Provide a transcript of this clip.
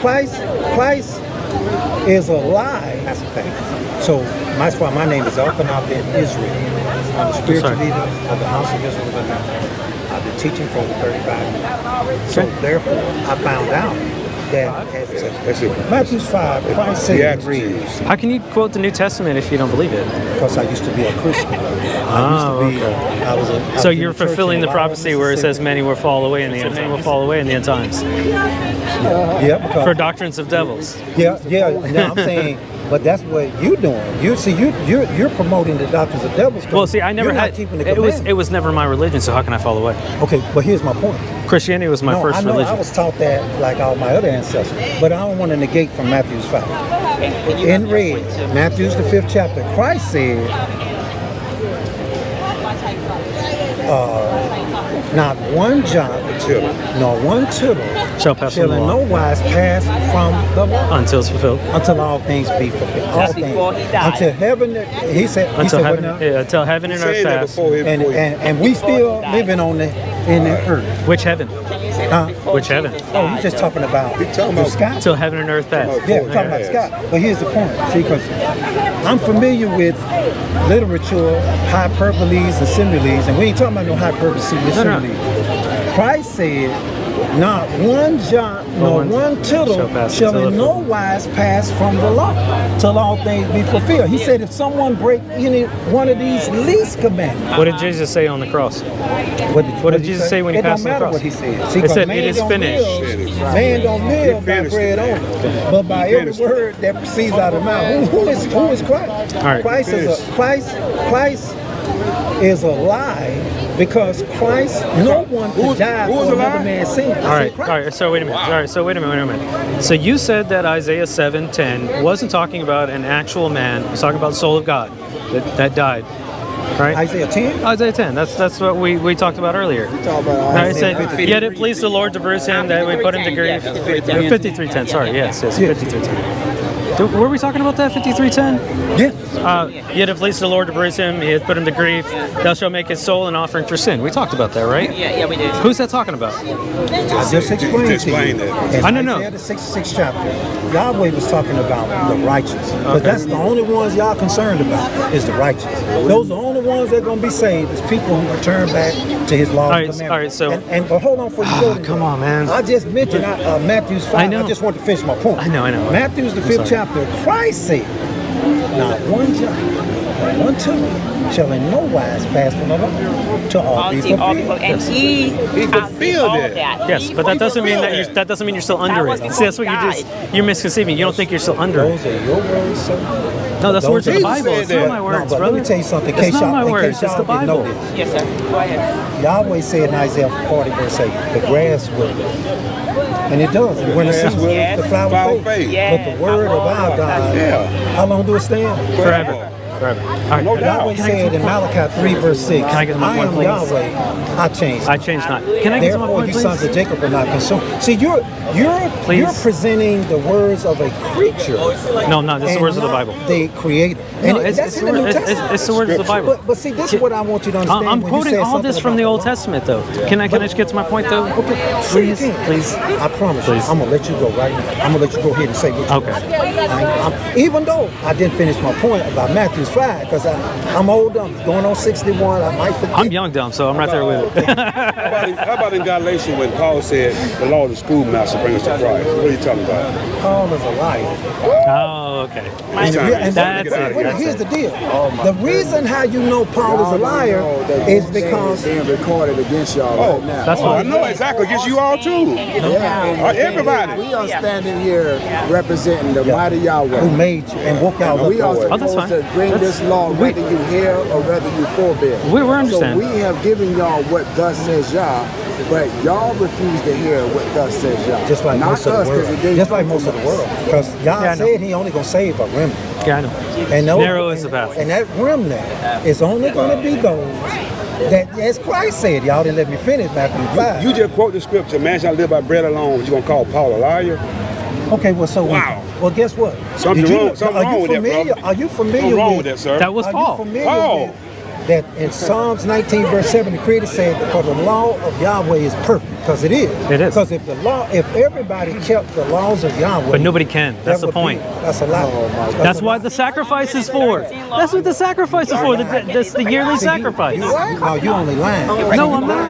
Christ is a lie. That's a fact. So that's why my name is Elkanah ben Israel. I'm the spiritual leader of the House of Israel. I've been teaching for over 35 years. So therefore, I found out that Matthew 5, Christ said, how can you quote the New Testament if you don't believe it? Because I used to be a Christian. So you're fulfilling the prophecy where it says many will fall away in the end. Many will fall away in the end times. Yeah. For doctrines of devils. Yeah. Now I'm saying, but that's what you're doing. You're promoting the doctrines of devils. Well, see, I never had. It was never my religion. So how can I fall away? Okay, but here's my point. Christianity was my first religion. I was taught that like all my other ancestors, but I don't want to negate from Matthew's 5. In red, Matthew's the 5th chapter. Christ said, not one jot, nor one tittle shall pass in no wise pass from the law until it's fulfilled. Until all things be fulfilled. All things. Until heaven, he said until heaven and earth pass. And we still living on in the earth. Which heaven? Which heaven? Oh, you're just talking about the sky. Until heaven and earth pass. Yeah, we're talking about the sky. But here's the point. See, because I'm familiar with literature, hyperboles, and similes, and we ain't talking about no hyperboles and similes. Christ said, not one jot nor one tittle shall in no wise pass from the law till all things be fulfilled. He said, if someone break any one of these least commandments. What did Jesus say on the cross? What did Jesus say when he passed on the cross? What he said. See, it said, it is finished. Man don't live by bread only, but by every word that proceeds out of the mouth. Who is Christ? Right. Christ is a lie, because Christ, no one could die for another man's sin. All right. So wait a minute. So you said that Isaiah 7:10 wasn't talking about an actual man; it was talking about the soul of God that died. Right? Isaiah 10? Isaiah 10. That's what we talked about earlier. I said, yet it pleased the Lord to bruise him, that we put him to grief. 53:10. Sorry. Yes. 53:10. Were we talking about that 53:10? Yeah. Yet it pleased the Lord to bruise him, he hath put him to grief. Thou shalt make his soul an offering for sin. We talked about that, right? Yeah, we did. Who's that talking about? I just explained to you. I don't know. Isaiah the 66th chapter, Yahweh was talking about the righteous. Because that's the only ones y'all concerned about, is the righteous. Those are the only ones that are going to be saved, is people who return back to his law and commandments. All right, so... But hold on before you go to come on, man. I just mentioned Matthew's 5. I just want to finish my point. I know. Matthew's the 5th chapter. Christ said, not one jot, one tittle shall in no wise pass from the law till all be fulfilled. And he fulfilled it. Yes, but that doesn't mean you're still under it. See, that's what you're misconceiving. You don't think you're still under it. Those are your words, sir. No, that's the words of the Bible. It's not my words, brother. Let me tell you something. It's not my words. It's the Bible. Yes, sir. Go ahead. Yahweh said in Isaiah 40 verse 8, the grass will wither. And it does. When the season, the flower fades. But the word of our God, how long do it stand? Forever. Right. No doubt. Yahweh said in Malachi 3 verse 6, I am Yahweh, I change not. I change not. Can I get to my point, please? Therefore you sons of Jacob are not consumed. See, you're presenting the words of a creature. No, this is the words of the Bible. The Creator. No, it's the words of the Bible. But see, this is what I want you to understand. I'm quoting all this from the Old Testament, though. Can I just get to my point, though? Okay. Please. I promise you, I'm going to let you go right now. I'm going to let you go ahead and say what you want. Even though I didn't finish my point about Matthew's 5, because I'm old, I'm going on 61, I might forget. I'm young dumb, so I'm right there with it. How about in Galatians when Paul said the law of the schoolmaster bring us to Christ? What are you talking about? Paul is a liar. Oh, okay. Here's the deal. The reason how you know Paul is a liar is because being recorded against y'all right now. That's I know exactly. Against you all too. Everybody. We are standing here representing the mighty Yahweh who made you and woke out. We are supposed to bring this law whether you hear or whether you forbid. We understand. So we have given y'all what thus says Yah, but y'all refuse to hear what thus says Yah. Just like most of the world. Just like most of the world. Because Yah said he only going to save a remnant. Yeah, I know. And narrow is the path. And that remnant is only going to be those that, as Christ said, y'all didn't let me finish Matthew 5. You just quote the scripture, man shall live by bread alone. You going to call Paul a liar? Okay, well, so well, guess what? Something wrong with that, brother. Are you familiar with that, sir? That was Paul. that in Psalms 19 verse 7, the Creator said, for the law of Yahweh is perfect, because it is. It is. Because if everybody kept the laws of Yahweh, But nobody can. That's that the would point. That's a lot. That's what the sacrifice is for. That's what the sacrifice is for. That's the yearly sacrifice. No, you only lying. No, I'm not.